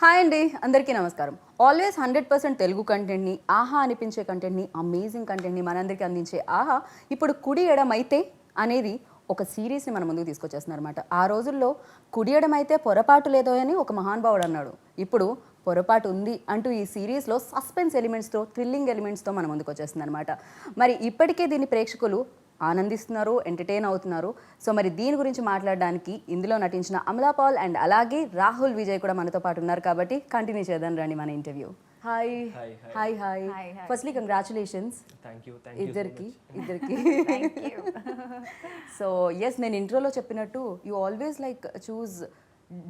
Hi అండి, అందరికీ నమస్కారం. ఆల్వేస్ 100% తెలుగు కంటెంట్ని, ఆహా అనిపించే కంటెంట్ని, అమేజింగ్ కంటెంట్ని మనందరికీ అందించే ఆహా ఇప్పుడు కుడి ఎడమైతే అనేది ఒక సిరీస్ని మన ముందుకు తీసుకొచ్చేస్తున్నారన్నమాట. ఆ రోజుల్లో కుడి ఎడమైతే పొరపాటు లేదో అని ఒక మహానుభావుడు అన్నాడు. ఇప్పుడు పొరపాటు ఉంది అంటూ ఈ సిరీస్లో సస్పెన్స్ ఎలిమెంట్స్తో, థ్రిల్లింగ్ ఎలిమెంట్స్తో మన ముందుకు వచ్చేస్తుందన్నమాట. మరి ఇప్పటికే దీన్ని ప్రేక్షకులు ఆనందిస్తున్నారు, ఎంటర్టైన్ అవుతున్నారు. సో మరి దీని గురించి మాట్లాడడానికి ఇందులో నటించిన అమలా పాల్ అండ్ అలాగే రాహుల్ విజయ్ కూడా మనతో పాటు ఉన్నారు కాబట్టి కంటిన్యూ చేద్దాం రండి మన interview. Hi hi hi firstly congratulations ఇద్దరికి. సో ఎస్, నేను ఇంట్రోలో చెప్పినట్టు you always like choose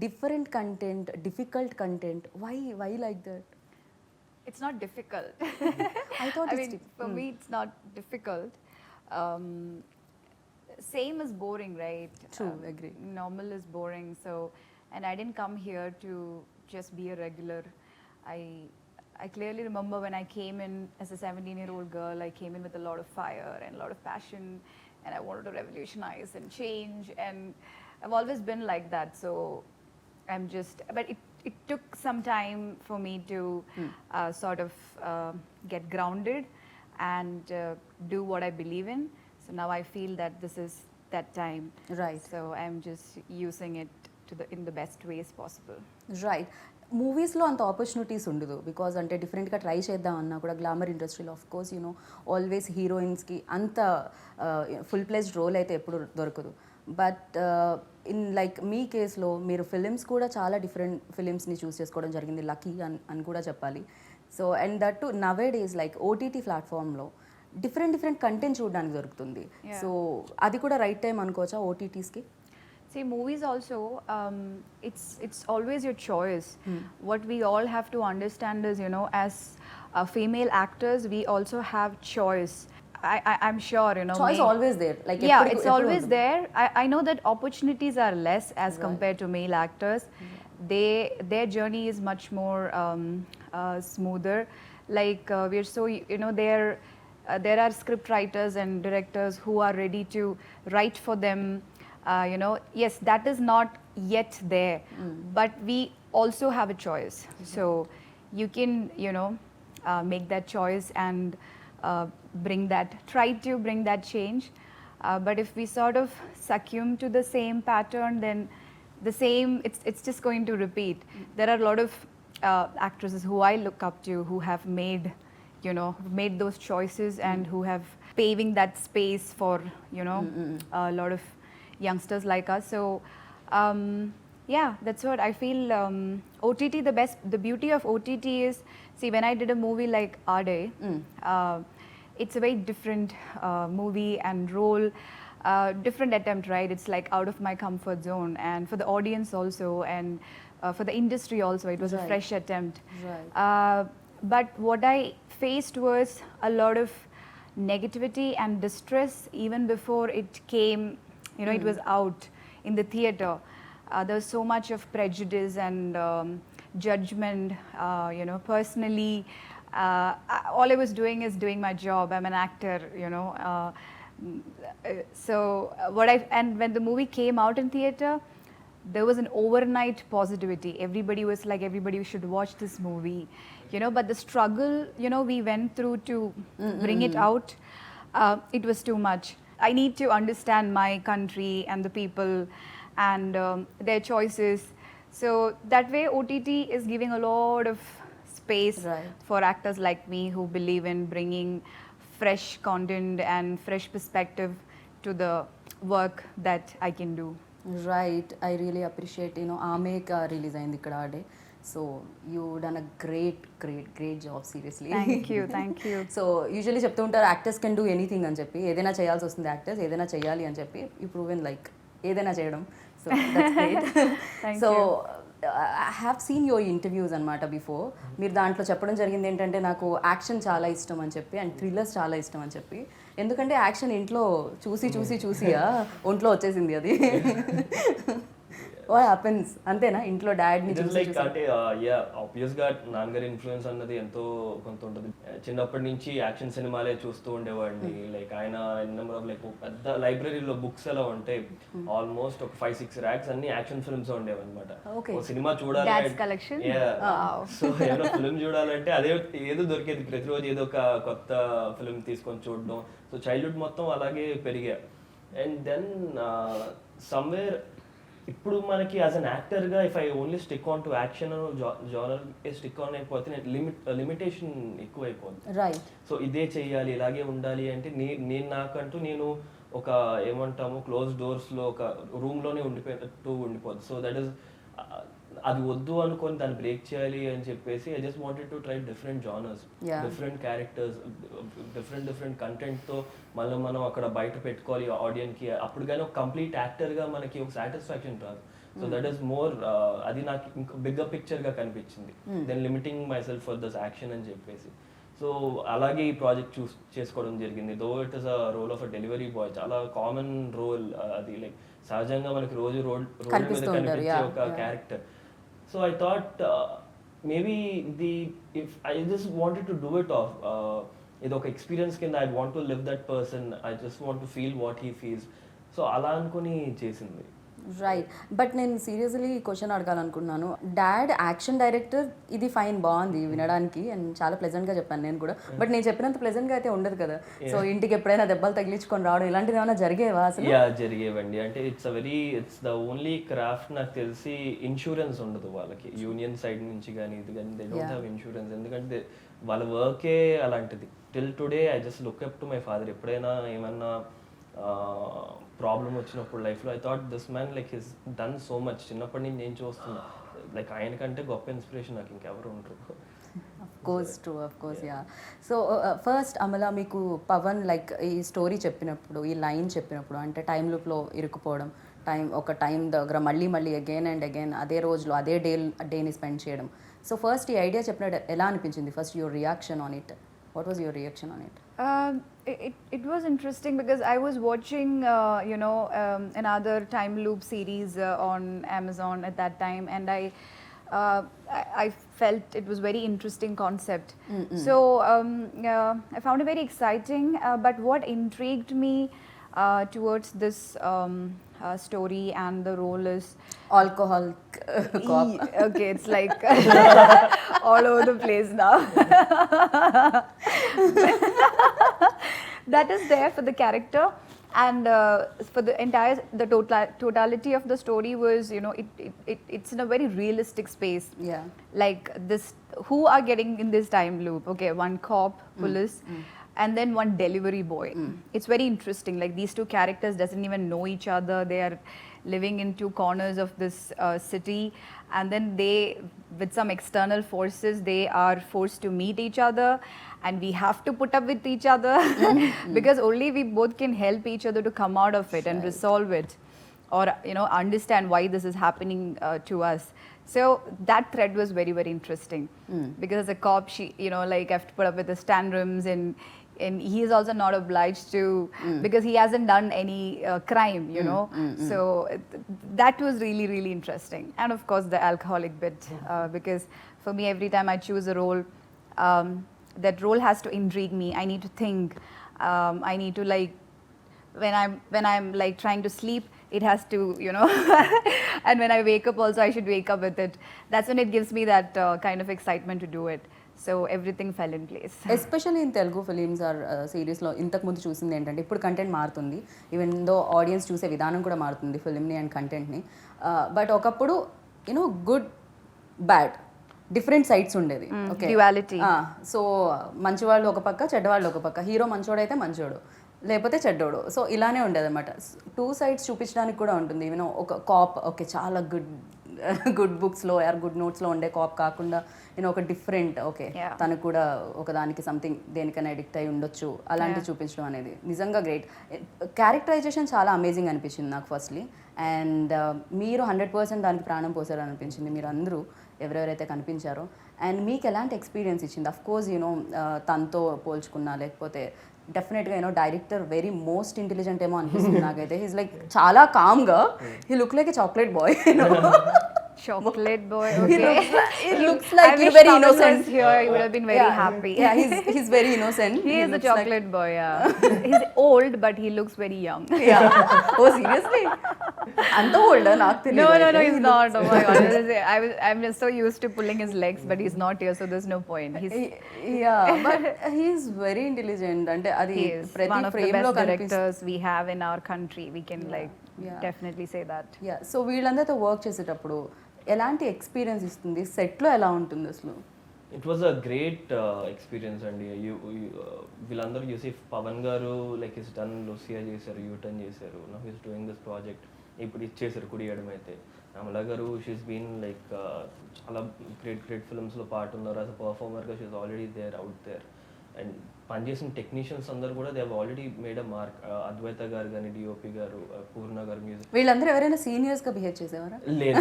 different content, difficult content. Why like that? It's not difficult. I thought for me it's not difficult. Um, Same is boring, right? True, agree. Normal is boring. So, and I didn't come here to just be a regular. I clearly remember when I came in as a 17-year-old girl, I came in with a lot of fire and a lot of passion, and I wanted to revolutionize and change, and I've always been like that. So I'm just, but it took some time for me to sort of get grounded and do what I believe in. So now I feel that this is that time. Right. So I'm just using it in the best ways possible. Right. మూవీస్లో అంత opportunities ఉండదు because అంటే డిఫరెంట్గా try చేద్దాం అన్నా కూడా glamour ఇండస్ట్రీలో of course you know always హీరోయిన్స్కి అంత ఫుల్ ప్లేస్డ్ రోల్ అయితే ఎప్పుడు దొరకదు. బట్ ఇన్ లైక్ మీ కేసులో మీరు ఫిలిమ్స్ కూడా చాలా డిఫరెంట్ ఫిలిమ్స్ని చూస్ చేసుకోవడం జరిగింది, లక్కీ అని కూడా చెప్పాలి. So and that to nowadays like OTT ప్లాట్ఫామ్లో డిఫరెంట్ కంటెంట్ చూడడానికి దొరుకుతుంది. సో అది కూడా రైట్ టైం అనుకోవచ్చా ఓటీటీస్కి? See, movies also, it's always your choice. What we all have to understand is, you know, as female actors, we also have choice. I'm sure, you know. Choice always there. Like yeah, it's always there. I know that opportunities are less as compared to male actors. Their journey is much more smoother. Like we're so, you know, there are script writers and directors who are ready to write for them. You know, yes, that is not yet there, but we also have a choice. So you can, you know, make that choice and try to bring that change. But if we sort of succumb to the same pattern, then it's just going to repeat. There are a lot of actresses who I look up to who have made those choices and who have paving that space for, you know, a lot of youngsters like us. So yeah, that's what I feel. OTT, the beauty of OTT is, see, when I did a movie like Ade, it's a very different movie and role, different attempt, right? It's like out of my comfort zone, and for the audience also, and for the industry also, it was a fresh attempt. Right. But what I faced was a lot of negativity and distress even before it came. You know, it was out in the theater. There was so much of prejudice and judgment. You know, personally, all I was doing is doing my job. I'm an actor, you know. So and when the movie came out in theater, there was an overnight positivity. Everybody was like, everybody should watch this movie, you know. But the struggle, you know, we went through to bring it out, it was too much. I need to understand my country and the people and their choices. So that way OTT is giving a lot of space for actors like me who believe in bringing fresh content and fresh perspective to the work that I can do. Right. I really appreciate, you know, ఆమెకి release అయింది ఇక్కడ ఆడే. So you done a great job seriously. Thank you. So usually చెప్తూ ఉంటారు actors can do anything అని చెప్పి, ఏదైనా చేయాల్సి వస్తుంది యాక్టర్స్, ఏదైనా చేయాలి అని చెప్పి. యూ ప్రూవెన్ లైక్ ఏదైనా చేయడం. So that's great. So I have seen your interviews అనమాట బిఫోర్. మీరు దాంట్లో చెప్పడం జరిగింది ఏంటంటే నాకు యాక్షన్ చాలా ఇష్టం అని చెప్పి అండ్ థ్రిల్లర్స్ చాలా ఇష్టం అని చెప్పి. ఎందుకంటే యాక్షన్ ఇంట్లో చూసి ఒంట్లో వచ్చేసింది అది. వాట్ హ్యాపెన్స్ అంతేనా ఇంట్లో డాడ్ని ఇట్ ఇస్ లైక్ అంటే యా ఆబ్వియస్ గా నాన్నగారి ఇన్ఫ్లుయెన్స్ అన్నది ఎంతో కొంత ఉంటుంది. చిన్నప్పటి నుంచి యాక్షన్ సినిమాలే చూస్తూ ఉండేవాడిని. లైక్ ఆయన నెంబర్ ఆఫ్ లైక్ పెద్ద లైబ్రరీలో బుక్స్ ఎలా ఉంటాయి, ఆల్మోస్ట్ ఒక 5-6 ర్యాక్స్ అన్ని యాక్షన్ ఫిల్మ్స్ ఉండేవి అనమాట. ఒక సినిమా చూడాలి, సో ఏదో ఫిల్మ్ చూడాలంటే అదే ఏదో దొరికేది, ప్రతిరోజు ఏదో ఒక కొత్త ఫిల్మ్ తీసుకొని చూడడం. సో చైల్డ్హుడ్ మొత్తం అలాగే పెరిగా. అండ్ దెన్ సమ్వేర్ ఇప్పుడు మనకి యాజ్ అన్ యాక్టర్గా if I only stick on to action genre stick on అయిపోతే లిమిటేషన్ ఎక్కువ అయిపోతుంది. రైట్. సో ఇదే చెయ్యాలి, ఇలాగే ఉండాలి అంటే నేను నాకంటూ నేను ఒక ఏమంటాము క్లోజ్ డోర్స్లో ఒక రూమ్లోనే ఉండిపోద్ది. సో దట్ ఈస్ అది వద్దు అనుకొని దాన్ని బ్రేక్ చేయాలి అని చెప్పేసి I just wanted to try different genres, different characters, different కంటెంట్తో మళ్ళీ మనం అక్కడ బయట పెట్టుకోవాలి ఆడియన్స్కి. అప్పుడు కానీ ఒక కంప్లీట్ యాక్టర్గా మనకి ఒక సాటిస్ఫాక్షన్ రాదు. సో దట్ ఈస్ మోర్ అది నాకు ఇంకా బిగ్గర్ పిక్చర్గా కనిపించింది then limiting myself for this action అని చెప్పేసి. సో అలాగే ఈ ప్రాజెక్ట్ చేసుకోవడం జరిగింది. Though it is a role of a delivery boy, చాలా కామన్ రోల్ అది. లైక్ సహజంగా మనకి రోజు రోడ్ మీద కనిపించే ఒక character. So I thought maybe if I just wanted to do it off ఏదో ఒక ఎక్స్పీరియన్స్ కింద I want to live that person, I just want to feel what he feels. So అలా అనుకుని చేసింది. రైట్. బట్ నేను seriously question అడగాలనుకున్నాను. Dad action director, ఇది fine, బాగుంది వినడానికి అండ్ చాలా ప్లెజెంట్గా చెప్పాను నేను కూడా. బట్ నేను చెప్పినంత ప్లెజెంట్గా అయితే ఉండదు కదా. సో ఇంటికి ఎప్పుడైనా దెబ్బలు తగిలించుకొని రావడం ఇలాంటిది ఏమైనా జరిగేవా అసలు? జరిగేవండి. అంటే ఇట్స్ ద ఓన్లీ క్రాఫ్ట్ నాకు తెలిసి ఇన్సూరెన్స్ ఉండదు వాళ్ళకి, యూనియన్ సైడ్ నుంచి కానీ ఇది కానీ దే డోంట్ హ్యావ్ ఇన్సూరెన్స్. ఎందుకంటే వాళ్ళ వర్కే అలాంటిది. Till today I just look up to my father. ఎప్పుడైనా ఏమన్నా ప్రాబ్లం వచ్చినప్పుడు లైఫ్లో I thought this man like his done so much. చిన్నప్పటి నుంచి నేను చూస్తున్నా, లైక్ ఆయన కంటే గొప్ప ఇన్స్పిరేషన్ నాకు ఇంకెవరు ఉండరు. Of course yeah. So first Amala, మీకు పవన్ లైక్ ఈ స్టోరీ చెప్పినప్పుడు, ఈ లైన్ చెప్పినప్పుడు, అంటే టైం లూప్లో ఇరుక్కుపోవడం, ఒక టైం దగ్గర మళ్ళీ అగైన్ అండ్ అగైన్ అదే రోజులో అదే డేని స్పెండ్ చేయడం. సో ఫస్ట్ ఈ ఐడియా చెప్పినట్టు ఎలా అనిపించింది? First your reaction on it. What was your reaction on it? It was interesting because I was watching, another time loop series on Amazon at that time, and I felt it was very interesting concept. So I found it very exciting. But what intrigued me towards this story and the role is alcohol cop. Okay, it's like all over the place now. That is there for the character, and for the totality of the story was, it's in a very realistic space. Yeah. Like this, who are getting in this time loop? Okay, one cop, police, and then one delivery boy. It's very interesting. Like these two characters doesn't even know each other. They are living in two corners of this city, and then they, with some external forces, they are forced to meet each other, and we have to put up with each other because only we both can help each other to come out of it and resolve it, or understand why this is happening to us. So that thread was very, very interesting because as a cop, she like have to put up with the tantrums, and he is also not obliged to because he hasn't done any crime, So that was really, really interesting. And of course the alcoholic bit, because for me every time I choose a role, that role has to intrigue me. I need to think. I need to like when I'm like trying to sleep, it has to, and when I wake up also I should wake up with it. That's when it gives me that kind of excitement to do it. So everything fell in place. Especially in Telugu films or సిరీస్లో ఇంతకుముందు చూసింది ఏంటంటే ఇప్పుడు content మారుతుంది, even though audience చూసే విధానం కూడా మారుతుంది ఫిలింని అండ్ కంటెంట్ని. బట్ ఒకప్పుడు గుడ్ బ్యాడ్ డిఫరెంట్ సైడ్స్ ఉండేది. Okay, duality. సో మంచివాళ్ళు ఒక పక్క, చెడ్డవాళ్ళు ఒక పక్క. హీరో మంచోడైతే మంచోడు, లేకపోతే చెడ్డోడు. సో ఇలానే ఉండేది అనమాట. 2 sides చూపించడానికి కూడా ఉంటుంది. ఈవెన్ ఒక కాప్, ఓకే చాలా గుడ్ బుక్స్లో ఆర్ గుడ్ నోట్స్లో ఉండే కాప్ కాకుండా ఒక డిఫరెంట్, ఓకే తను కూడా ఒకదానికి సంథింగ్ దేనికైనా అడిక్ట్ అయి ఉండొచ్చు, అలాంటివి చూపించడం అనేది నిజంగా గ్రేట్. క్యారెక్టరైజేషన్ చాలా అమేజింగ్ అనిపించింది నాకు ఫస్ట్లీ. అండ్ మీరు 100% దానికి ప్రాణం పోసారు అనిపించింది, మీరు అందరూ ఎవరెవరైతే కనిపించారో. అండ్ మీకు ఎలాంటి ఎక్స్పీరియన్స్ ఇచ్చింది? అఫ్ కోర్స్ తనతో పోల్చుకున్నా, లేకపోతే డెఫినెట్గా you know director very most intelligent ఏమో అనిపిస్తుంది నాకైతే హీస్ లైక్ చాలా కామ్గా he look like a chocolate boy Chocolate boy. He Okay. looks like I you're wish very Pawan was innocent. here. He would have been very happy. Yeah, he's very innocent. He is a looks chocolate boy. Yeah. He's old, but he looks very young. Like, yeah. Oh, seriously? అంత old నాకు తెలియదు. No, he's not. Oh my god. I'm just so used to pulling his legs, but he's not here, so there's no point. Yeah, but he's very intelligent. అంటే అది He is ప్రతి one of the frame లో best కనిపిస్తుంది. directors we have in our country. We can definitely say that. Yeah, so వీళ్ళందరితో work చేసేటప్పుడు ఎలాంటి experience ఇస్తుంది, సెట్లో ఎలా ఉంటుంది అసలు? It was a great experience అండి. వీళ్ళందరూ యూసిఫ్ Pawan garu like is done Lucia చేశారు, యూటర్న్ చేశారు, now he's doing this project. ఇప్పుడు ఇచ్చేసారు కుడియడం అయితే. Amala garu she's been like చాలా గ్రేట్ ఫిల్మ్స్లో పార్ట్ ఉన్నారు. యాజ్ అ పర్ఫార్మర్గా she's already there out there. And పనిచేసిన టెక్నీషియన్స్ అందరు కూడా they already made a mark. Advaita garu కానీ, డిఓపి గారు, పూర్ణ గారు మ్యూజిక్. వీళ్ళందరూ ఎవరైనా సీనియర్స్ గా బిహేవ్ చేసేవారా? లేదు,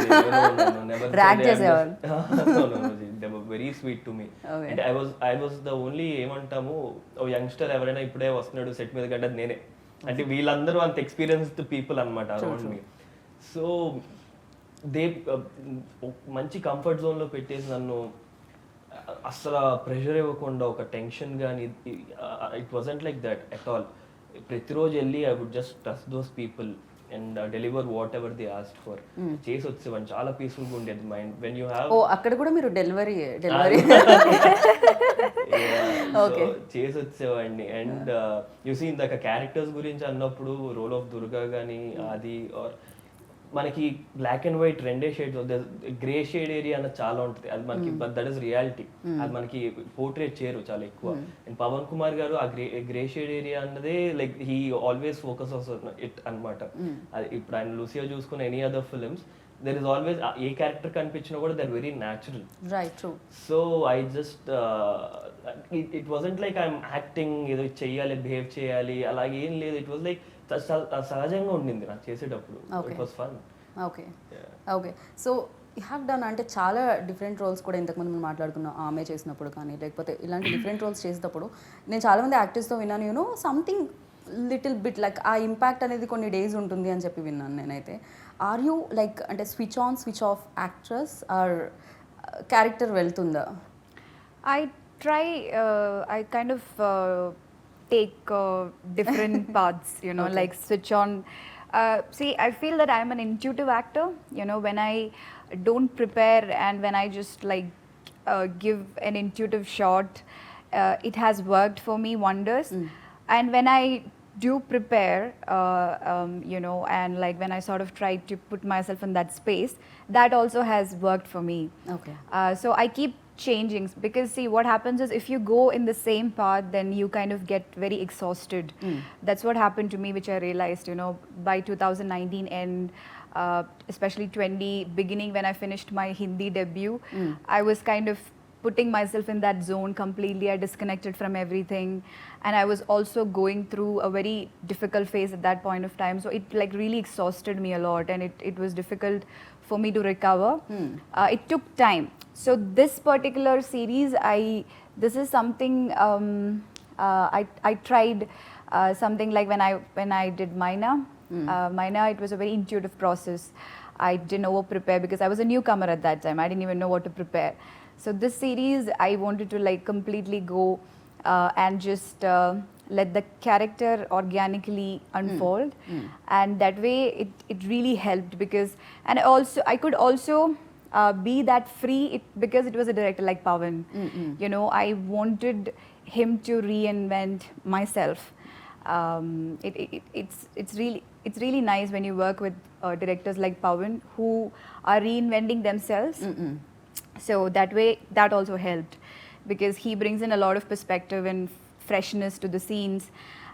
Drag చేసేవారు. They were very sweet to me. అంటే ఐ వాజ్ ద ఓన్లీ ఏమంటాము ఓ యంగ్స్టర్ ఎవరైనా ఇప్పుడే వస్తున్నాడు సెట్ మీద కంటే నేనే. అంటే వీళ్ళందరూ అంత ఎక్స్పీరియన్స్డ్ పీపుల్ అనమాట అరౌండ్ మీ. సో దే మంచి కంఫర్ట్ జోన్లో పెట్టేసి నన్ను అసలు ప్రెషర్ ఇవ్వకుండా ఒక టెన్షన్ కానీ it wasn't like that at all. ప్రతిరోజు వెళ్ళి I would just touch those people and deliver whatever they asked for. చేసి వచ్చేవాడిని. చాలా పీస్ఫుల్గా ఉండేది మైండ్ వెన్ యూ హ్యావ్. ఓ అక్కడ కూడా మీరు డెలివరీ చేసి వచ్చేవాడిని. అండ్ యూసీ ఇందాక క్యారెక్టర్స్ గురించి అన్నప్పుడు రోల్ ఆఫ్ దుర్గా కానీ అది ఆర్ మనకి బ్లాక్ అండ్ వైట్ రెండే షేడ్స్, గ్రే షేడ్ ఏరియా అన్నది చాలా ఉంటుంది. అది మనకి దట్ ఈస్ రియాలిటీ. అది మనకి పోర్ట్రేట్ చేయరు చాలా ఎక్కువ. అండ్ పవన్ కుమార్ గారు ఆ గ్రే షేడ్ ఏరియా అన్నదే like he always focus it అనమాట. అది ఇప్పుడు ఆయన లూసియా చూసుకున్న any other films there is always a character కనిపించినా కూడా that very natural. Right, true. So I just it wasn't like I'm acting ఏదో చెయ్యాలి, బిహేవ్ చేయాలి అలాగే ఏం లేదు. ఇట్ వాజ్ లైక్ సహజంగా ఉండింది నాకు చేసేటప్పుడు. It was fun. Okay so you have done అంటే చాలా డిఫరెంట్ రోల్స్ కూడా ఇంతకుముందు మనం మాట్లాడుకున్నాం. ఆమె చేసినప్పుడు కానీ లేకపోతే ఇలాంటి డిఫరెంట్ రోల్స్ చేసేటప్పుడు నేను చాలామంది యాక్టర్స్తో విన్నాను, you know something little bit like uh impact అనేది కొన్ని డేస్ ఉంటుంది అని చెప్పి విన్నాను నేనైతే. ఆర్ యూ లైక్ అంటే switch on switch off actress or character వెళ్తుందా? I try, I kind of take different paths, you know, like switch on. See, I feel that I'm an intuitive actor, you know, when I don't prepare and when I just like give an intuitive shot, it has worked for me wonders. And when I do prepare, you know, and like when I sort of try to put myself in that space, that also has worked for me. Okay. So I keep changing because see what happens is if you go in the same path then you kind of get very exhausted. That's what happened to me, which I realized, you know, by 2019 and especially 20 beginning when I finished my Hindi debut, I was kind of putting myself in that zone completely. I disconnected from everything and I was also going through a very difficult phase at that point of time, so it like really exhausted me a lot and it was difficult for me to recover. It took time. So this particular series, this is something I tried something like when I did Maina. Maina, it was a very intuitive process. I didn't over prepare because I was a newcomer at that time. I didn't even know what to prepare. So this series, I wanted to like completely go and just let the character organically unfold, and that way it really helped because, and also I could also be that free because it was a director like Pawan. You know, I wanted him to reinvent myself. It's really nice when you work with directors like Pawan who are reinventing themselves. So that way, that also helped because he brings in a lot of perspective and freshness to the scenes,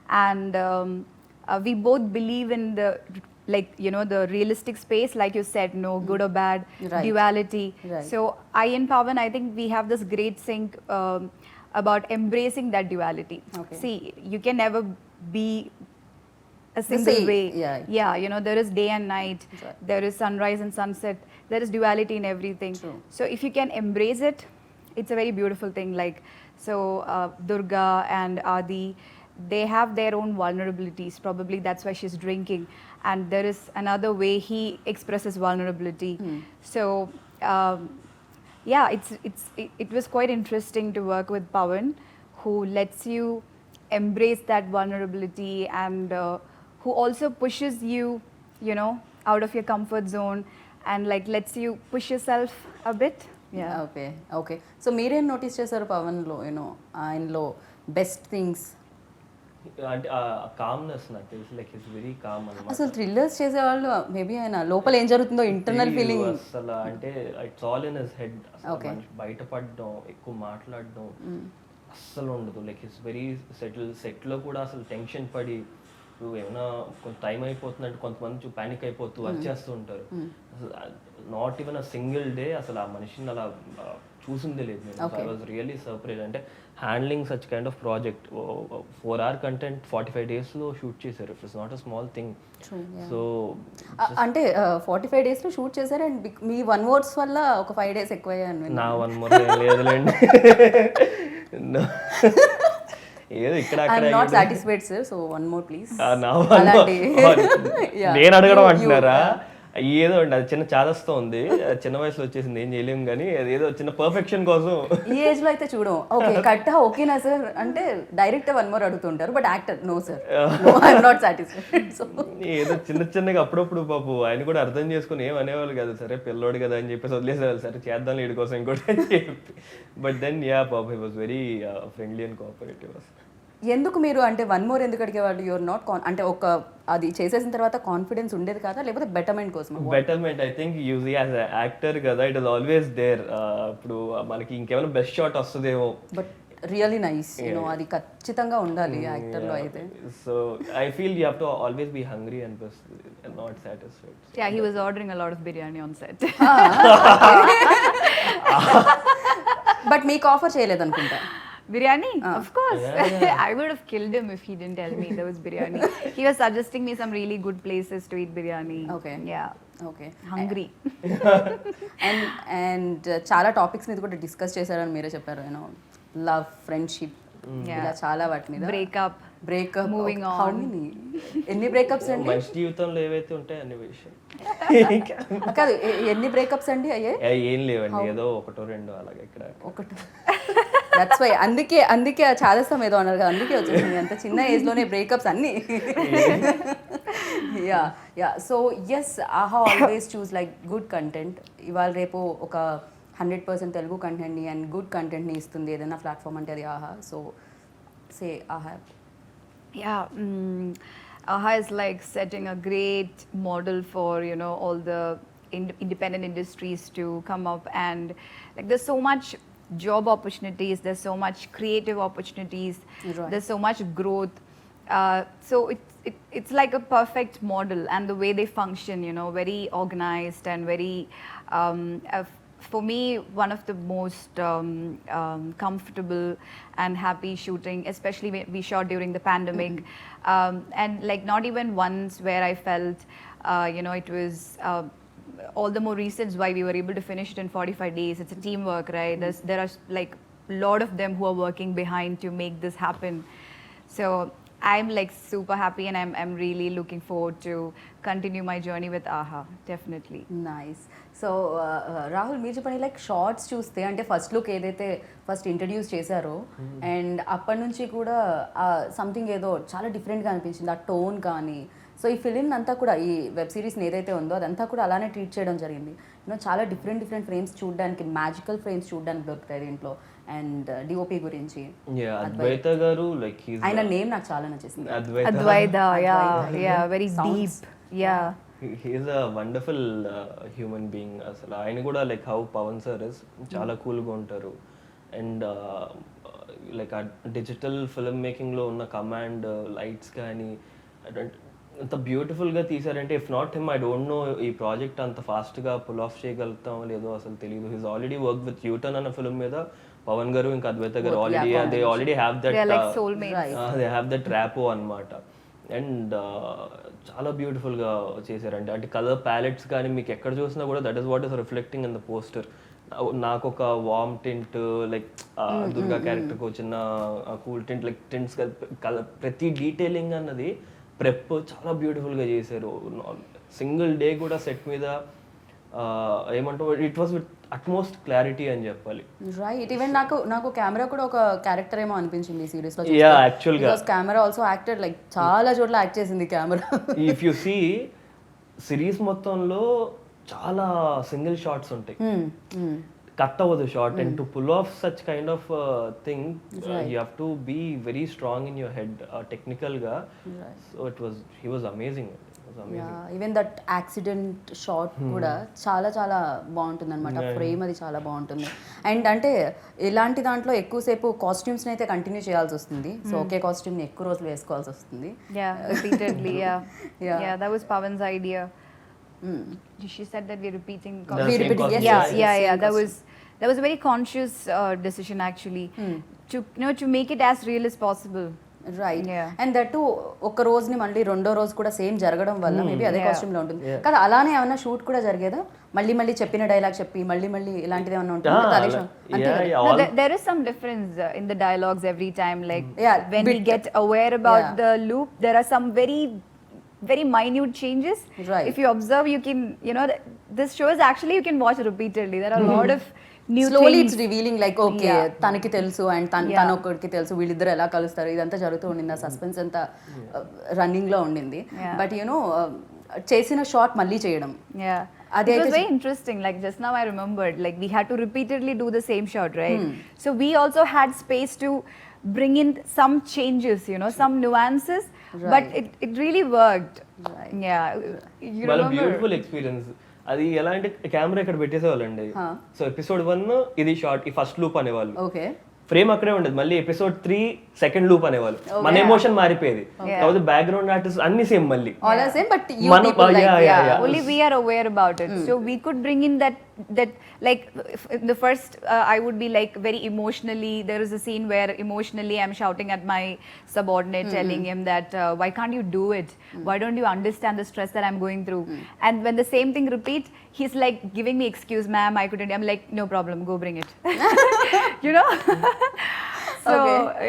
and we both believe in the, like, you know, the realistic space, like you said, no good or bad, Right. duality. Right. So I and Pawan, I think we have this great sync about embracing that duality. Okay. See, you can never be a single same, way. yeah. You know, there is day and night, Right. there is sunrise and sunset, there is duality in everything. True. So if you can embrace it, it's a very beautiful thing. Like, so Durga and Adi, they have their own vulnerabilities. Probably that's why she's drinking, and there is another way he expresses vulnerability. So um, yeah, it was quite interesting to work with Pawan, who lets you embrace that vulnerability, and who also pushes you, you know, out of your comfort zone, and like lets you push yourself a bit. Yeah. Okay okay so మీరేం notice చేశారు పవన్లో you know ఆయనలో best things? అంటే ఆ calmness నాకు తెలిసి like it's very calm అనమాట. అసలు thrillers చేసేవాళ్ళు మేబీ ఆయన లోపల ఏం జరుగుతుందో ఇంటర్నల్ ఫీలింగ్ అసలు అంటే it's all in his head. బయటపడడం, ఎక్కువ మాట్లాడడం అస్సలు ఉండదు. లైక్ ఇట్స్ వెరీ సెట్లో కూడా అసలు టెన్షన్ పడి ఇప్పుడు ఏమైనా కొంత టైం అయిపోతుందంటే కొంతమంది ప్యానిక్ అయిపోతూ వచ్చేస్తూ ఉంటారు. అసలు not even a single day అసలు ఆ మనిషిని అలా చూసిందే లేదు నేను. I was really surprise. అంటే handling such kind of project 4 hour content 45 daysలో షూట్ చేశారు. It's not a small thing. So అంటే 45 daysలో షూట్ చేశారు అండ్ మీ 1 words వల్ల ఒక 5 days ఎక్కువయ్యాను. నా 1 more లేదులేండి. ఏదో ఇక్కడ not satisfied sir, so 1 more please. నేను అడగడం అంటున్నారా? ఏదో అండి అది చిన్న చాదస్తో ఉంది, చిన్న వయసులో వచ్చేసింది, ఏం చేయలేము. కానీ ఏదో చిన్న పర్ఫెక్షన్ కోసం ఈ ఏజ్ లో అయితే చూడం. ఓకే కట్ ఓకేనా సార్ అంటే డైరెక్టర్ 1 more అడుగుతుంటారు, but actor no sir, I'm not satisfied. So ఏదో చిన్నగా అప్పుడప్పుడు పాపు ఆయన కూడా అర్థం చేసుకుని ఏం అనేవాళ్ళు కదా, సరే పిల్లోడు కదా అని చెప్పేసి వదిలేసేవాళ్ళు, సరే చేద్దాం వీడి కోసం ఇంకోటి అని చెప్పి. బట్ దెన్ యా పాప he was very friendly and cooperative. ఎందుకు మీరు అంటే 1 more ఎందుకు అడిగేవాళ్ళు? యువర్ నాట్ అంటే ఒక అది చేసేసిన తర్వాత కాన్ఫిడెన్స్ ఉండేది కదా, లేకపోతే బెటర్మెంట్ కోసం? Betterment I think use as actor కదా, ఇట్ ఇస్ ఆల్వేస్ దేర్. ఇప్పుడు మనకి ఇంకేమైనా బెస్ట్ షాట్ వస్తుందేమో, బట్ రియల్లీ నైస్ యూనో, అది ఖచ్చితంగా ఉండాలి యాక్టర్ లో అయితే. So I feel you have to always be hungry and not satisfied. Yeah, he was ordering a lot of biryani on set. But మీకు ఆఫర్ చేయలేదు అనుకుంటా. Biryani? Of course. I would have killed him if he didn't tell me there was biryani. He was suggesting me some really good places to eat biryani. Okay. Yeah. Okay Hungry. And చాలా topics మీద కూడా discuss చేశారని మీరే చెప్పారు, you know love, friendship, ఇలా చాలా వాటి మీద. Breakup. Breakup, Moving on. How many, ఎన్ని బ్రేకప్స్ అండి? మనిషి జీవితంలో ఏవైతే ఉంటాయి అన్ని విషయం కాదు ఎన్ని బ్రేకప్స్ అండి అయ్యే? ఏం లేవండి, ఏదో 1-2 అలాగే ఇక్కడ ఒకటి. దట్స్ వై అందుకే చాదస్తాం ఏదో అన్నారు కదా, అందుకే వచ్చేసింది అంత చిన్న ఏజ్ లోనే బ్రేకప్స్ అన్ని. యా సో ఎస్, ఆహా ఆల్వేస్ చూస్ లైక్ గుడ్ కంటెంట్. ఇవాళ రేపు ఒక 100% తెలుగు కంటెంట్ని అండ్ గుడ్ కంటెంట్ని ఇస్తుంది ఏదైనా ప్లాట్ఫామ్ అంటే అది ఆహా. సో సే ఆహా. Yeah. AHA is like setting a great model for, you know, all the independent industries to come up, and like there's so much job opportunities, there's so much creative opportunities, Right. there's so much growth. So it's like a perfect model, and the way they function, you know, very organized and very for me, one of the most comfortable and happy shooting, especially when we shot during the pandemic. And like not even once where I felt, you know, it was all the more reasons why we were able to finish it in 45 days. It's a teamwork, right? There are like a lot of them who are working behind to make this happen. So I'm like super happy, and I'm really looking forward to continue my journey with AHA, definitely. Nice. So Rahul మీరు చెప్పండి, like shorts చూస్తే అంటే first look ఏదైతే first introduce చేశారో and అప్పటి నుంచి కూడా something ఏదో చాలా డిఫరెంట్గా అనిపించింది ఆ టోన్ కానీ. సో ఈ ఫిలిం అంతా కూడా ఈ వెబ్ సిరీస్ని ఏదైతే ఉందో అదంతా కూడా అలానే ట్రీట్ చేయడం జరిగింది. యూనో చాలా డిఫరెంట్ ఫ్రేమ్స్ చూడడానికి, మ్యాజికల్ ఫ్రేమ్స్ చూడడానికి దొరుకుతాయి దీంట్లో. అండ్ డిఓపి గురించి అద్వైత గారు, లైక్ ఆయన నేమ్ నాకు చాలా నచ్చేసింది, Advaita, yeah, very deep. Yeah. He's a wonderful human being. అసలు ఆయన కూడా like how Pavan sir is చాలా కూల్గా ఉంటారు. అండ్ లైక్ ఆ డిజిటల్ ఫిల్మ్ మేకింగ్లో ఉన్న కమాండ్ లైట్స్ కానీ అంత బ్యూటిఫుల్గా తీసారంటే, if not him I don't know ఈ ప్రాజెక్ట్ అంత ఫాస్ట్గా పుల్ ఆఫ్ చేయగలుగుతాం లేదో అసలు తెలియదు. He's already work with U Turn అన్న ఫిల్మ్ మీద పవన్ గారు ఇంకా Advaita garu already have that, They're like soulmates. They have that rapport అనమాట. అండ్ చాలా బ్యూటిఫుల్గా చేశారండి. అంటే కలర్ ప్యాలెట్స్ కానీ మీకు ఎక్కడ చూసినా కూడా that is what is reflecting in the poster. నాకు ఒక వార్మ్ టింట్ లైక్ దుర్గా క్యారెక్టర్కి వచ్చిన కూల్ టింట్ లైక్ టింట్స్ ప్రతి డీటెయిలింగ్ అన్నది ప్రెప్ చాలా బ్యూటిఫుల్గా చేశారు. సింగిల్ డే కూడా సెట్ మీద ఏమంటావు it was with utmost clarity అని చెప్పాలి. రైట్. ఈవెన్ నాకు కెమెరా కూడా ఒక క్యారెక్టర్ ఏమో అనిపించింది ఈ సిరీస్ లో. యాక్చువల్గా కెమెరా ఆల్సో యాక్టెడ్ లైక్ చాలా చోట్ల యాక్ట్ చేసింది camera. If you see series మొత్తంలో చాలా సింగిల్ షాట్స్ ఉంటాయి, కట్ అవ్వదు short. And to pull off such kind of thing you have to be very strong in your head టెక్నికల్గా. So he was amazing. Even that accident shot కూడా చాలా చాలా బాగుంటుంది అనమాట. ఫ్రేమ్ అది చాలా బాగుంటుంది. అండ్ అంటే ఇలాంటి దాంట్లో ఎక్కువసేపు కాస్ట్యూమ్స్ని అయితే కంటిన్యూ చేయాల్సి వస్తుంది. సో ఒకే కాస్ట్యూమ్ని ఎక్కువ రోజులు వేసుకోవాల్సి వస్తుంది. Repeatedly, yeah, that was Pawan's idea. She said that we're repeating. Yeah. That was a very conscious decision actually, to make it as real as possible. Right. And that ఒక రోజుని మళ్ళీ రెండో రోజు కూడా సేమ్ జరగడం వల్ల మేబీ అదే costume లో ఉంటుంది కదా. అలానే ఏమన్నా షూట్ కూడా జరిగేదా? మళ్ళీ చెప్పిన డైలాగ్ చెప్పి మళ్ళీ ఇలాంటిది ఏమన్నా ఉంటుంది? There is some difference in the dialogues every time. Like when we get aware about the loop, there are some very very minute changes. Right. If you observe, you can, this show is actually you can watch repeatedly. There are a lot of new slowly things. It's revealing like okay తనకి తెలుసు and తన ఒక్కడికి తెలుసు, వీళ్ళిద్దరు ఎలా కలుస్తారు, ఇదంతా జరుగుతూ ఉండింది. ఆ సస్పెన్స్ అంతా రన్నింగ్ లో ఉండింది. బట్ చేసిన షాట్ మళ్ళీ చేయడం, It was very interesting. Like just now I remembered, like we had to repeatedly do the same shot, right? So we also had space to bring in some changes, some nuances, but it really worked. Right. Yeah. You వాళ్ళ remember? Beautiful experience. అది ఎలా అంటే camera ఇక్కడ పెట్టేసేవాళ్ళండి. So episode 1 ఇది short, ఈ first loop అనేవాళ్ళు, okay frame అక్కడే ఉండేది. మళ్ళీ ఎపిసోడ్ 3 సెకండ్ లూప్ అనేవాళ్ళు. మన ఎమోషన్ మారిపోయేది, కాబట్టి బ్యాక్గ్రౌండ్ ఆర్టిస్ట్ అన్ని సేమ్ మళ్ళీ. All are same but you మనం- people like yeah. Only we are aware about it, so we could bring in that like in the first I would be like very emotionally, there is a scene where emotionally I'm shouting at my subordinate, telling him that why can't you do it, why don't you understand the stress that I'm going through, and when the same thing repeats, he's like giving me excuse, ma'am, I couldn't. I'm like, no problem, go bring it. So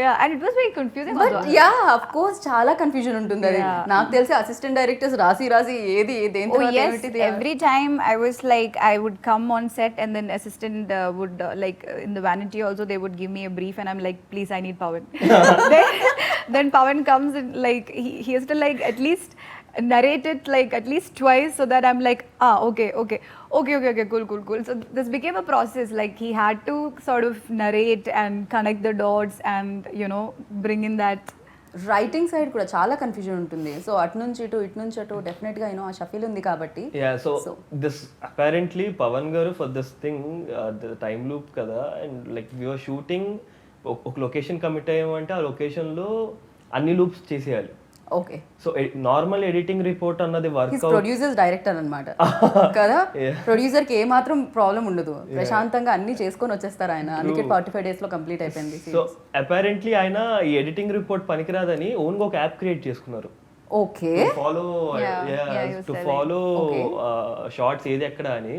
yeah, and it was very confusing but also. Yeah of course చాలా confusion ఉంటుంది. అది నాకు తెలిసి assistant directors రాసి ఏది దేని Oh తర్వాత yes, ఏమిటిది. every time I was like, I would come on set and then assistant would like in the vanity also they would give me a brief and I'm like, please, I need Pawan. then Pawan comes and like he has to like at least narrate it like at least twice, so that I'm like, okay, cool. So this became a process. Like he had to sort of narrate and connect the dots and bring in that. Writing side కూడా చాలా confusion ఉంటుంది. So అటు నుంచి అటు definite గా ఆ షఫీల్ ఉంది కాబట్టి. సో దిస్ అపారెంట్లీ పవన్ గారు for this thing time loop కదా, అండ్ లైక్ యూఆర్ షూటింగ్ ఒక లొకేషన్ కమిట్ అయ్యామంటే ఆ లొకేషన్ లో అన్ని లూప్స్ చేసేయాలి. Okay. So normal editing report అన్నది వర్క్ ప్రొడ్యూసర్స్ డైరెక్టర్ అన్నమాట కదా. ప్రొడ్యూసర్ కి ఏ మాత్రం ప్రాబ్లం ఉండదు, ప్రశాంతంగా అన్ని చేసుకొని వచ్చేస్తారు ఆయన. అందుకే 45 days లో కంప్లీట్ అయిపోయింది. సో అపారెంట్లీ ఆయన ఈ ఎడిటింగ్ రిపోర్ట్ పనికిరాదని ఓన్ గా ఒక యాప్ క్రియేట్ చేసుకున్నారు. ఓకే. టు ఫాలో షార్ట్స్ ఏది ఎక్కడ అని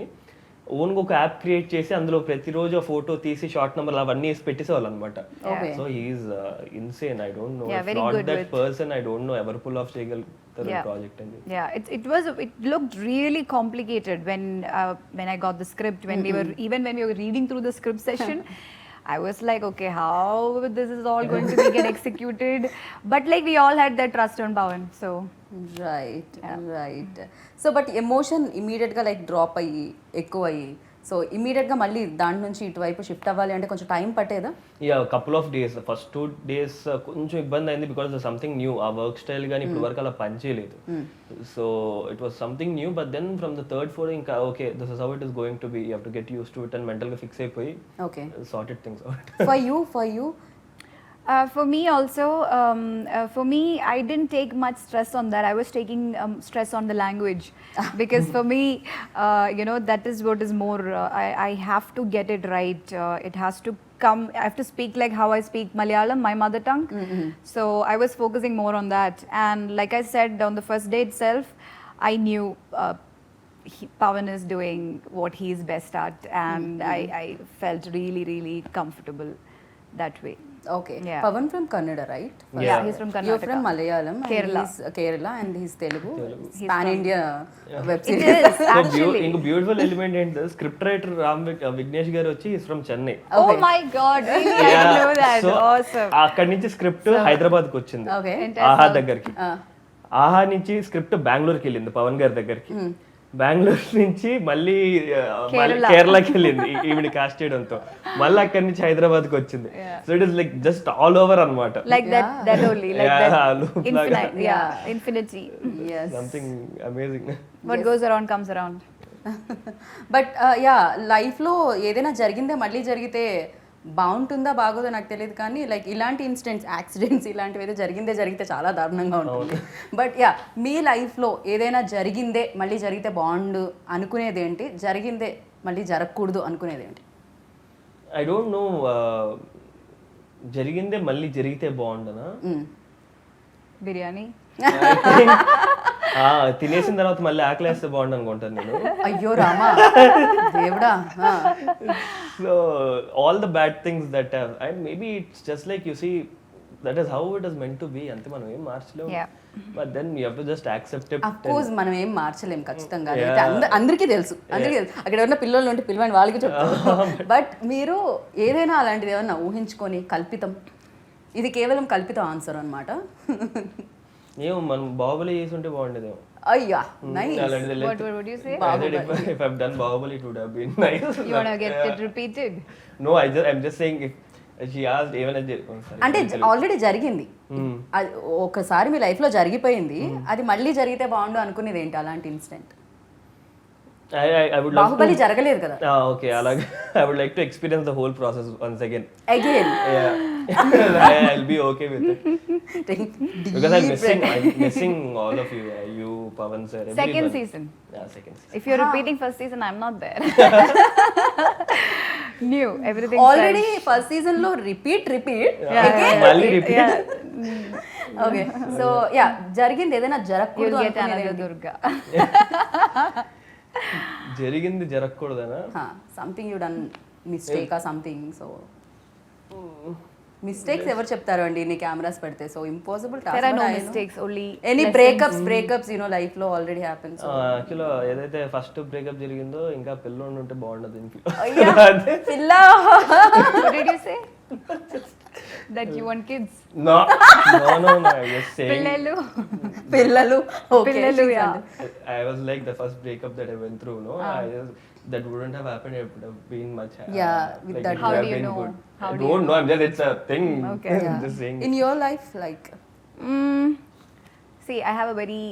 ఓన్ గా ఒక యాప్ క్రియేట్ చేసి అందులో ప్రతిరోజు ఫోటో తీసి షార్ట్ నెంబర్ అవన్నీ వేసి పెట్టేసేవాళ్ళు అనమాట. So he's insane. I don't know, not that person, I don't know ఎవరు పుల్ ఆఫ్ చేయగలుగుతారు ప్రాజెక్ట్ అని. It looked really complicated when I got the script, when we were reading through the script session. I was like, okay, how this is all going to get executed? But like we all had that trust on Pawan, so right. So but emotion immediate గా like drop అయ్యి ఎక్కువ అయ్యి, so immediate గా మళ్ళీ దాని నుంచి ఇటువైపు shift అవ్వాలి అంటే కొంచెం టైం పట్టేదా? Couple of days, first 2 days కొంచెం ఇబ్బంది అయింది, బికాస్ సంథింగ్ న్యూ. ఆ వర్క్ స్టైల్ కానీ ఇప్పుడు వరకు అలా పనిచేయలేదు. So it was something new, but then from the third four ఇంకా okay this is how it is going to be, you have to get use to it and mental గా fix అయిపోయి okay sorted things out. For you for me also, for me, I didn't take much stress on that. I was taking stress on the language because for me, that is what is more. I have to get it right. It has to come. I have to speak like how I speak Malayalam, my mother tongue. So I was focusing more on that. And like I said, on the first day itself, I knew. Pavan is doing what he's best at, and I felt really, really comfortable that way. Okay. Yeah. Pavan from Kannada, right? Yeah, he's from You're Karnataka. from Malayalam. And Kerala. he's Kerala and he's Telugu. He's Pan from- India web It series. is actually. ఇంకో beautiful element ఏంటి script writer Vignesh గారు వచ్చి from Chennai. Oh my God! Really? I didn't know that. So, Awesome. అక్కడి నుంచి script Hyderabad కి వచ్చింది. Okay. ఆహా దగ్గరికి. ఆహా నుంచి స్క్రిప్ట్ బెంగళూరుకి వెళ్ళింది పవన్ గారి దగ్గరికి. బెంగళూరు నుంచి మళ్ళీ కేరళకి వెళ్ళింది ఈవిడ కాస్ట్ చేయడంతో. మళ్ళీ అక్కడి నుంచి హైదరాబాద్ కి వచ్చింది. So it is like just all over అన్నమాట. Like that only. Like Yeah, that. loop Infinite. laga. Yeah. Infinity. Yes. Something amazing. What goes around comes around. But yeah లైఫ్లో ఏదైనా జరిగిందే మళ్ళీ జరిగితే బాగుంటుందా బాగోదో నాకు తెలియదు కానీ లైక్ ఇలాంటి ఇన్సిడెంట్స్ యాక్సిడెంట్స్ ఇలాంటివి ఏదో జరిగితే చాలా దారుణంగా ఉంటుంది. బట్ యా మీ లైఫ్లో ఏదైనా జరిగిందే మళ్ళీ జరిగితే బాగుండు అనుకునేది ఏంటి, జరిగిందే మళ్ళీ జరగకూడదు అనుకునేది ఏంటి? I don't no. జరిగిందే మళ్ళీ జరిగితే బాగుండనా? Biryani. తినేసిన తర్వాత మళ్ళీ ఆకలేస్తే బాగుండు అనుకుంటాను నేను. అయ్యో రామా దేవుడా. So all the bad things that have and maybe it's just like you see that is how it is meant to be. అంతే, మనం ఏం మార్చలేము. Yeah. But then you have to just accept it. Of course మనం ఏం మార్చలేం ఖచ్చితంగా. అందరికీ తెలుసు. అక్కడ ఉన్న పిల్లలు ఉంటే పిల్లవాడిని వాళ్ళకి చెప్తారు. బట్ మీరు ఏదైనా అలాంటిది ఏమన్నా ఊహించుకొని కల్పితం, ఇది కేవలం కల్పితం ఆన్సర్ అనమాట. ఏమో మనం బాహుబలి చేసి ఉంటే బాగుండేదేమో. అయ్యా nice. What would you say? If I've done Bahubali, it would have been nice. You want to get it repeated? No, I'm just saying if she asked even అంటే ఆల్రెడీ జరిగింది, అది ఒకసారి మీ లైఫ్లో జరిగిపోయింది, అది మళ్ళీ జరిగితే బాగుండు అనుకునేది ఏంటి అలాంటి incident? I would love Baahubali జరగలేదు కదా. Okay, అలాగే I would like to experience the whole process once again. Again. Yeah. I'll be okay with it. Because I'm missing all of you. You, Pavan sir. Second everyone. season. Yeah, second season. If you're repeating first season, I'm not there. New, everything. Already first season లో repeat మళ్ళీ repeat. Okay. So yeah జరిగింది ఏదైనా You'll జరగకూడదు get అనుకునేది another Durga. జరిగింది జరగకూడదనా? Something you done mistake ఆ something. So mistakes ఎవరు చెప్తారు అండి ఇన్ని కెమెరాస్ పెడితే? So impossible There are no mistakes, only any lessons. Breakups you know life లో ఆల్రెడీ హ్యాపెన్స్. యాక్చువల్గా ఏదైతే ఫస్ట్ బ్రేకప్ జరిగిందో ఇంకా పిల్లోడు ఉంటే బాగుండదు ఇంట్లో. పిల్ల. What did you say? That you want kids? No, I'm just saying. పిల్లలు. Pillalu, yeah. I was like the first breakup that I went through, no? That wouldn't have happened. It would have been much. Yeah, with like that. it How would do have you been know? good. How I do you don't know. I'm just, it's a thing. Okay. I'm just saying. In your life like See, I have a very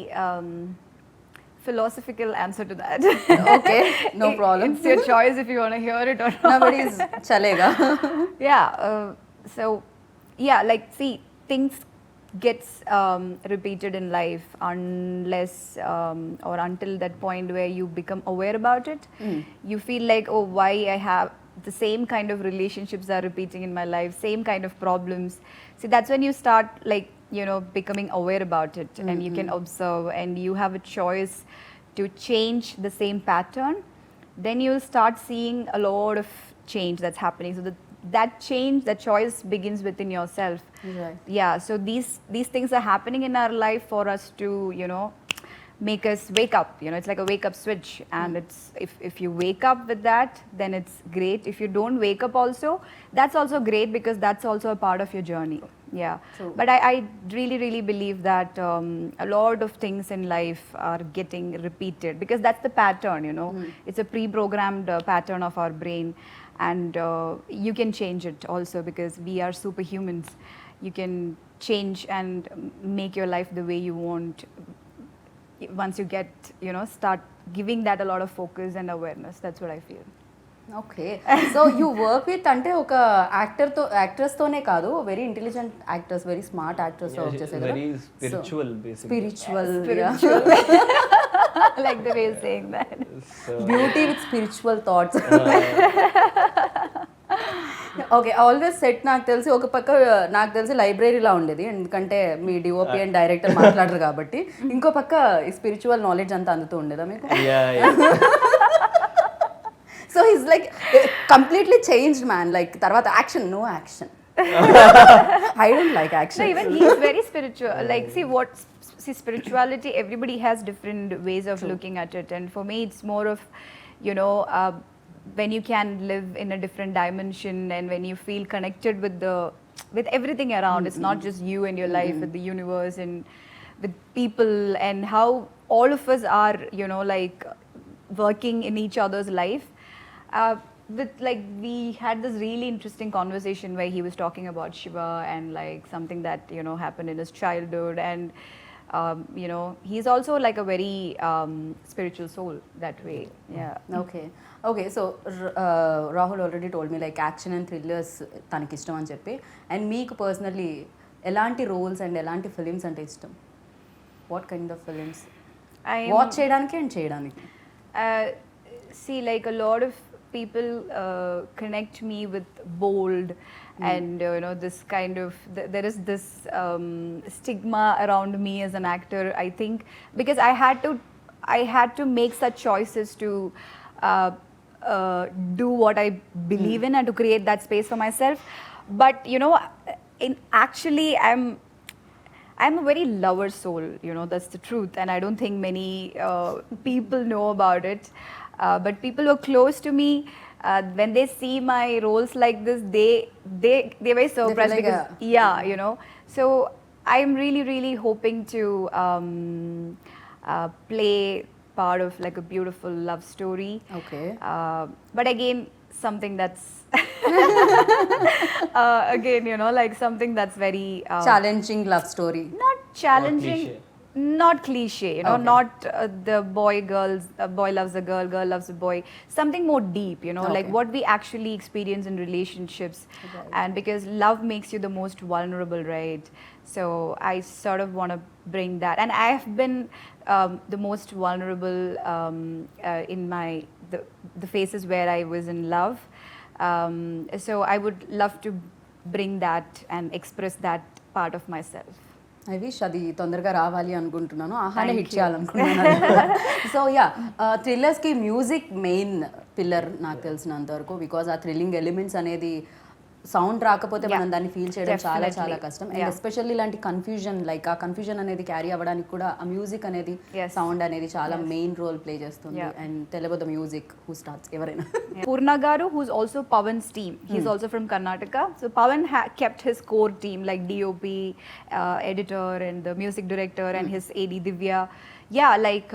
philosophical answer to that. Okay no problem. It's your choice if you want to hear it or not. Nobody is చలేగా. Yeah. So, yeah, like, see, things gets repeated in life unless or until that point where you become aware about it. You feel like, oh, why I have the same kind of relationships are repeating in my life, same kind of problems. See, that's when you start, like, you know, becoming aware about it, and you can observe, and you have a choice to change the same pattern. Then you'll start seeing a lot of change that's happening. So that change, that choice begins within yourself. Right. Yeah, so these things are happening in our life for us to, you know, make us wake up. You know, it's like a wake up switch, and it's if you wake up with that, then it's great. If you don't wake up also, that's also great, because that's also a part of your journey. Yeah. True. But I really, really believe that a lot of things in life are getting repeated, because that's the pattern, you know. It's a pre-programmed pattern of our brain, and you can change it also, because we are superhumans. You can change and make your life the way you want once you get, you know, start giving that a lot of focus and awareness. That's what I feel. Okay. So you work with అంటే ఒక యాక్టర్స్తోనే కాదు, very intelligent actors, very smart actors work చేసే కదా. Very spiritual, basically. Spiritual. I like the way you're saying that. So, beauty with spiritual thoughts. Okay always set నాకు తెలిసి ఒక పక్క నాకు తెలిసి లైబ్రరీలా ఉండేది ఎందుకంటే మీ డిఓపి అండ్ డైరెక్టర్ మాట్లాడరు కాబట్టి ఇంకో పక్క స్పిరిచువల్ నాలెడ్జ్ అంతా అందుతూ ఉండేదా మీకు so is like completely changed man like తర్వాత action no action I don't like No, action even he's very spiritual. Like, see, spirituality, everybody has different ways of looking at it. And for me, it's more of, you know, when you can live in a different dimension and when you feel connected with everything around. It's not just you and your life, with the universe and with people, and how all of us are, you know, like working in each other's life. With like we had this really interesting conversation where he was talking about Shiva and like something that, you know, happened in his childhood, and you know, he's also like a very spiritual soul that way. Yeah. Okay so Rahul already told me like action and thrillers తనకి ఇష్టం అని చెప్పి and మీకు personally ఎలాంటి roles and ఎలాంటి films అంటే ఇష్టం what kind of films I'm- watch చేయడానికి అండ్ చేయడానికి Uh, see, like a lot of people connect me with bold and you know, this kind of there is this stigma around me as an actor, I think, because I had to make such choices to do what I believe in and to create that space for myself. But you know, actually I'm a very lover soul, you know, that's the truth, and I don't think many people know about it. But people who are close to me, when they see my roles like this, they're very surprised like because you know. So I'm really hoping to play part of like a beautiful love story. Okay But again, something that's again, you know, like something that's very challenging love story not challenging, cliche. not cliche, you know, Okay. not the boy loves a girl, girl loves a boy, something more deep, you know, like Okay. what we actually experience in relationships. Right. And because love makes you the most vulnerable, right? So I sort of want to bring that, and I have been the most vulnerable in the phases where I was in love. So I would love to bring that and express that part of myself. I wish అది తొందరగా రావాలి అనుకుంటున్నాను ఆహానే Thank hit you. చేయాలనుకుంటున్నాను so yeah థ్రిల్లర్స్కి music main pillar నాకు తెలిసినంత వరకు బికాజ్ ఆ థ్రిల్లింగ్ ఎలిమెంట్స్ అనేది సౌండ్ రాకపోతే మనం దాన్ని ఫీల్ చేయడం చాలా Definitely. చాలా కష్టం అండ్ Yeah. ఎస్పెషల్లీ ఇలాంటి కన్ఫ్యూజన్ లైక్ ఆ కన్ఫ్యూజన్ అనేది క్యారీ అవ్వడానికి కూడా ఆ మ్యూజిక్ అనేది Yes. సౌండ్ అనేది చాలా మెయిన్ రోల్ ప్లే చేస్తుంది Yeah. అండ్ తెలియదు మ్యూజిక్ హూ స్టార్ట్స్ ఎవరైనా Purna Garu, who's also Pawan's team. He's also from Karnataka. So Pawan kept his core team like DOP, editor, and the music director, and his AD Divya. Yeah, like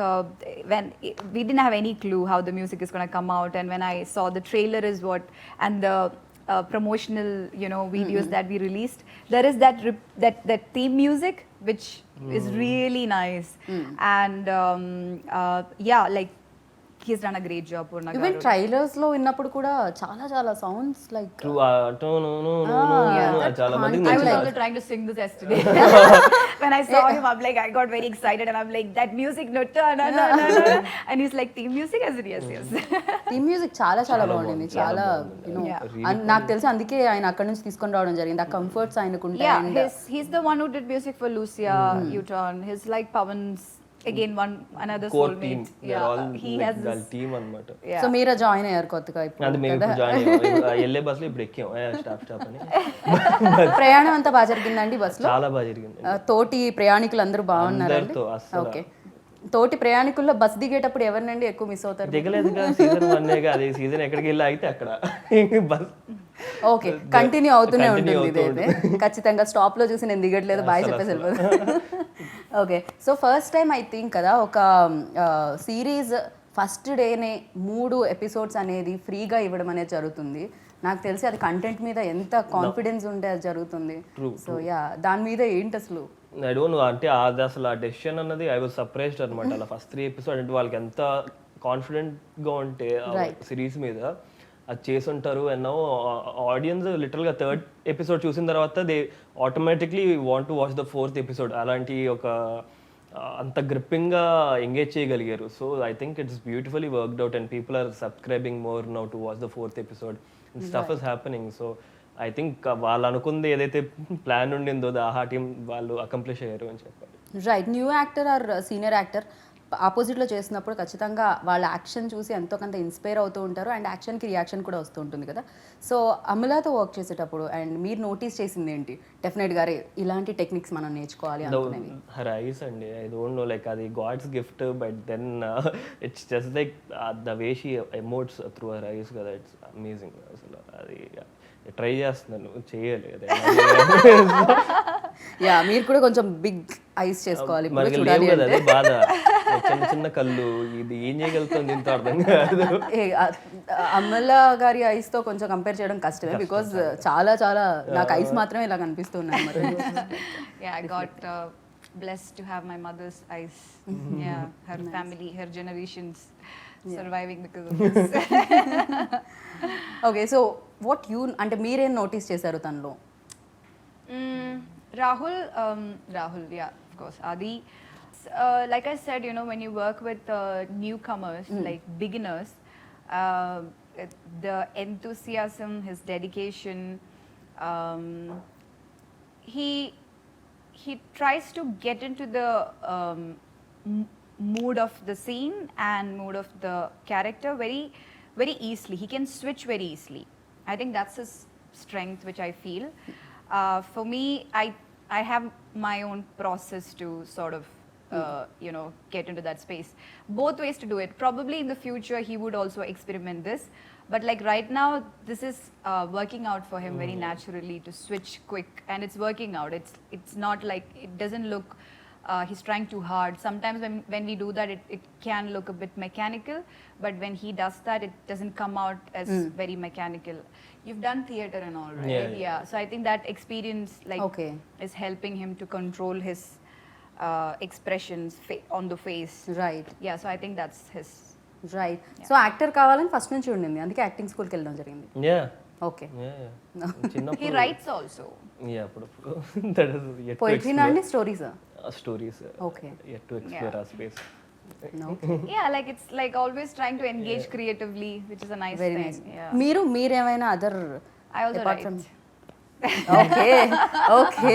when we didn't have any clue how the music is going to come out, and when I saw the trailer is what, and the promotional, you know, videos that we released, there is that theme music which is really nice, and yeah, like he's done a great job, Purna even Garu. Trailers లో విన్నప్పుడు కూడా చాలా చాలా sounds like True. Yeah. చాలా మందికి I was నచ్చింది. also trying to sing this yesterday. When I saw him, I'm like, I got very excited, and I'm like, that music, no, no. And he's like, theme music? I said, yes. Theme music చాలా చాలా బాగుండింది బాగుంది, చాలా చాలా you know బాగుంది. నాకు తెలిసి అందుకే ఆయన అక్కడ నుంచి తీసుకొని రావడం జరిగింది ఆ కంఫర్ట్స్ ఆయనకు ఉంటాయి Yeah, and he's the one who did music for Lucia, U-Turn. He's like Pawan's, again, another core team soulmate. Yeah, he has this. Team అన్నమాట Yeah. సో మీరే జాయిన్ అయ్యారు కొత్తగా అది ఇప్పుడు మేము కదా ఇప్పుడు జాయిన్ అయ్యాం వెళ్ళే బస్సులో ఇప్పుడు ఎక్కాం స్టాప్ అని ప్రయాణం అంతా బాగా జరిగిందండి బస్సులో చాలా బాగా జరిగింది తోటి ప్రయాణికులు అందరూ బాగున్నారండి అందరితో అస్సలు. ఓకే తోటి ప్రయాణికుల్లో బస్ దిగేటప్పుడు ఎవరినండి ఎక్కువ మిస్ అవుతారు దిగలేదుగా సీజన్ 1 అది సీజన్ ఎక్కడికి వెళ్ళి అయితే అక్కడ బస్ ఓకే కంటిన్యూ అవుతూనే Continue ఉంటుంది అవుతూ ఇదైతే ఖచ్చితంగా స్టాప్ లో చూసి నేను దిగట్లేదు బాయ్ అసలు, చెప్పేసి వెళ్ళిపోతాను okay so first time I think కదా ఒక సిరీస్ ఫస్ట్ డేనే 3 ఎపిసోడ్స్ అనేది ఫ్రీగా ఇవ్వడం అనేది జరుగుతుంది నాకు తెలిసి అది కంటెంట్ మీద ఎంత కాన్ఫిడెన్స్ ఉంటే అది జరుగుతుంది సో యా దాని మీద ఏంటి అసలు ఐ డోంట్ నో అంటే అది అసలు ఆ డెసిషన్ అన్నది ఐ వాజ్ సర్ప్రైజ్డ్ అనమాట అలా ఫస్ట్ 3 ఎపిసోడ్ అంటే వాళ్ళకి ఎంత కాన్ఫిడెంట్ గా ఉంటే సిరీస్ మీద అది చేసి ఉంటారు అండ్ ఆడియన్స్ లిటరల్ గా 3rd ఎపిసోడ్ చూసిన తర్వాత they automatically want to watch the 4th episode అలాంటి ఒక అంత గ్రిప్పింగ్ గా ఎంగేజ్ చేయగలిగారు so I think it's beautifully worked out and people are subscribing more now to watch the 4th episode and stuff is happening so I think వాళ్ళు అనుకుంది ఏదైతే plan ఉండిందో ఆహా team వాళ్ళు అకంప్లిష్ అయ్యారు అని చెప్పాలి. Right, new actor are senior actor ఆపోజిట్లో చేసినప్పుడు ఖచ్చితంగా వాళ్ళ యాక్షన్ చూసి ఎంతో కొంత ఇన్స్పైర్ అవుతూ ఉంటారు అండ్ యాక్షన్కి రియాక్షన్ కూడా వస్తూ ఉంటుంది కదా. సో అమలాతో వర్క్ చేసేటప్పుడు అండ్ మీరు నోటీస్ చేసింది ఏంటి? డెఫినెట్గా ఇలాంటి టెక్నిక్స్ మనం నేర్చుకోవాలి అనుకునేవి. హర్ ఐస్ అండి, ఐ డోంట్ నో లైక్ అది god's gift, but then it's just like the way she emotes through her eyes కదా, ఇట్స్ అమేజింగ్. అసలు అది ట్రై చేస్తున్నాను, చేయాలి అదే. యా, మీరు కూడా కొంచెం బిగ్ ఐస్ చేసుకోవాలి ఇప్పుడు మనకి చూడాలి లేవు కదా, అంటే. అదే బాధ. చిన్న చిన్న కళ్ళు, ఇది ఏం చేయగలుగుతుంది ఇంత అర్థం కాదు. అమల గారి ఐస్ తో కొంచెం కంపేర్ చేయడం కష్టమే, బికాజ్ చాలా చాలా నాకు ఐస్ మాత్రమే ఇలా కనిపిస్తున్నాయి మరి. Yeah, I got blessed to have my mother's eyes. Yeah, her family, her generations surviving because of this. Okay, so what you అంటే మీరేం నోటీస్ చేశారు తనలో? Rahul, yeah, of course. Adi, like I said, you know, when you work with newcomers, like beginners, uh, the enthusiasm, his dedication, um, he tries to get into the mood of the scene and mood of the character very, very easily. He can switch very easily. I think that's his strength, which I feel. For me, I have my own process to sort of you know, get into that space. Both ways to do it. Probably in the future he would also experiment this, but like right now this is working out for him very naturally to switch quick, and it's working out. It's not like, it doesn't look he's trying too hard. Sometimes when we do that, it can look a bit mechanical, but when he does that, it doesn't come out as very mechanical. You've done theater and all, right? Yeah. So I think that experience like Okay. is helping him to control his expressions on the face. Right Yeah, so I think that's his. Right. So actor కావాలని first నుంచి ఉండింది, అందుకే acting స్కూల్కి వెళ్ళడం జరిగింది. Yeah okay, చిన్నప్పుడు He writes also. Yeah అప్పుడప్పుడు that is yet to పోయిటరీనా అండి స్టోరీసా? Stories, Okay. Yet to explore ఆ space. Yeah, like it's like always trying to engage creatively, which is a nice very thing. నైస్. Yeah. మీరేమైనా other I also write. Okay okay.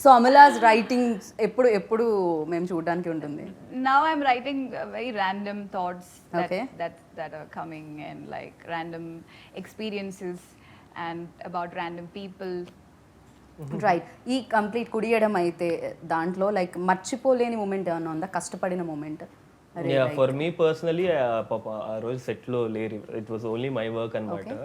So Amala's writing ఎప్పుడు ఎప్పుడు మేము చూడడానికి ఉంటుంది? Now I'm writing very random thoughts that, Okay. that are coming, and like random experiences and about random people. Right. ఈ complete కుడియడం అయితే దాంట్లో లైక్ మర్చిపోలేని మూమెంట్ ఏమన్నా ఉందా, కష్టపడిన moment? Yeah for me personally పాప ఆ రోజు సెట్లో లేరు, it was only my work అనమాట.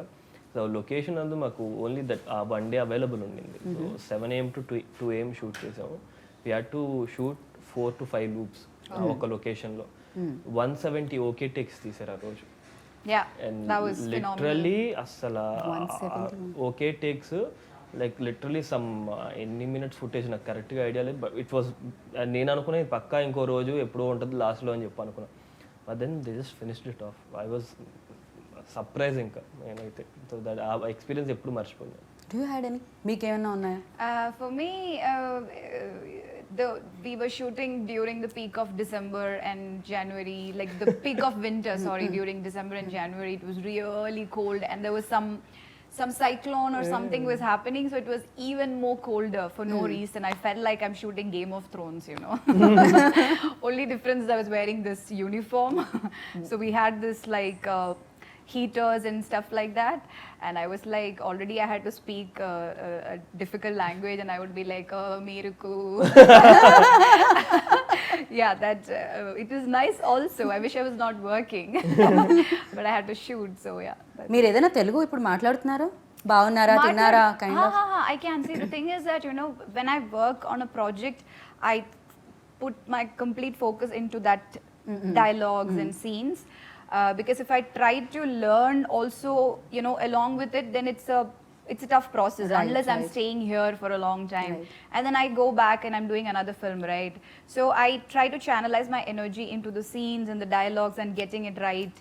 సో లొకేషన్ అందు మాకు ఓన్లీ దట్ ఆ వన్ డే అవైలబుల్ ఉండింది. So 7 AM to 2 AM shoot చేసాము. We had to shoot 4 to 5 loops ఒక లొకేషన్లో. 170 ఓకే టేక్స్ తీసారు ఆ రోజు. Yeah, and that was phenomenal. Literally అసలు okay takes like literally some ఎన్ని మినిట్స్ ఫుటేజ్ నాకు కరెక్ట్గా ఐడియా లేదు, బట్ ఇట్ వాజ్, నేను అనుకునే పక్కా ఇంకో రోజు ఎప్పుడో ఉంటుంది లాస్ట్లో అని చెప్పి అనుకున్నాను. But then they just finished it off. I was surprise ఇంకా నేనైతే. సో దట్ ఆ ఎక్స్పీరియన్స్ ఎప్పుడు మర్చిపోయాను. డూ యూ హ్యాడ్ ఎనీ, మీకేమన్నా ఉన్నాయా? For me, we were shooting during the peak of December and January, like the peak of winter. Sorry, during December and January, it was really cold, and there was some cyclone or something was happening, so it was even more colder for no reason. I felt like I'm shooting Game of Thrones, you know. Only difference is I was wearing this uniform. So we had this like heaters and stuff like that, and I was like, already I had to speak a difficult language, and I would be like, oh, meeruku. Yeah, that it was nice also. I wish I was not working, but I had to shoot, so yeah. మీరు ఏదైనా తెలుగు ఇప్పుడు మాట్లాడుతున్నారా? బాగున్నారా, తిన్నారా kind of? I can see. The thing is that, you know, when I work on a project, I put my complete focus into that dialogues and scenes, because if I try to learn also, you know, along with it, then it's a tough process, Right, unless I'm right. staying here for a long time. Right. And then I go back and I'm doing another film, right? So I try to channelize my energy into the scenes and the dialogues and getting it right.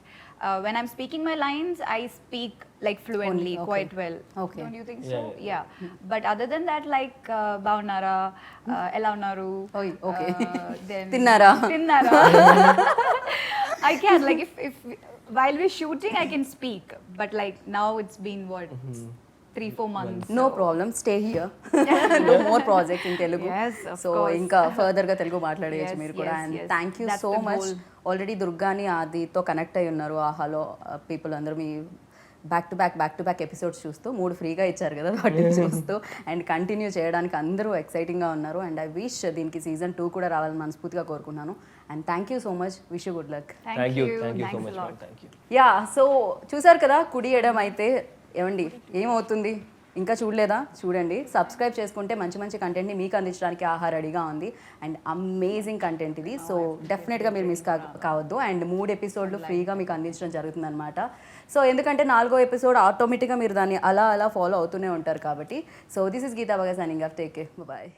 When I'm speaking my lines, I speak like fluently, Only, okay. quite well. Okay. Don't you think Yeah, so? Yeah. But other than that, like Baunara, Ela Unnaru, Oy, okay. then Tinnara. I can, like, if while we're shooting, I can speak, but like now it's been what 3-4 months. No problem, stay here, do more projects in Telugu. Yes, of so course. ఇంకా further గా తెలుగు మాట్లాడేయచ్చు Yes, మీరు కూడా. yes, and yes. Thank you That's so the much. goal. Already దుర్గాని ఆదితో connect అయి ఉన్నారు ఆహాలో పీపుల్ అందరూ. మీ బ్యాక్ టు బ్యాక్ ఎపిసోడ్స్ చూస్తూ 3 ఫ్రీగా ఇచ్చారు కదా వాటిని చూస్తూ అండ్ కంటిన్యూ చేయడానికి అందరూ ఎక్సైటింగ్గా ఉన్నారు. అండ్ ఐ విష్ దీనికి సీజన్ 2 కూడా రావాలని మనస్ఫూర్తిగా కోరుకున్నాను. And thank you so much, wish you good luck. Thank you so Thanks a much lot. Thank you. Yeah, so చూసారు కదా కుడి ఎడం అయితే. ఏమండి ఏమవుతుంది, ఇంకా చూడలేదా? చూడండి, సబ్స్క్రైబ్ చేసుకుంటే మంచి మంచి కంటెంట్ని మీకు అందించడానికి ఆహా రెడీగా ఉంది. అండ్ అమేజింగ్ కంటెంట్ ఇది, సో డెఫినెట్గా మీరు మిస్ కావద్దు. అండ్ 3 ఎపిసోడ్లు ఫ్రీగా మీకు అందించడం జరుగుతుంది అనమాట. సో ఎందుకంటే 4వ ఎపిసోడ్ ఆటోమేటిక్గా మీరు దాన్ని అలా ఫాలో అవుతూనే ఉంటారు కాబట్టి. So this is Geetha Baga signing off, take care, bye.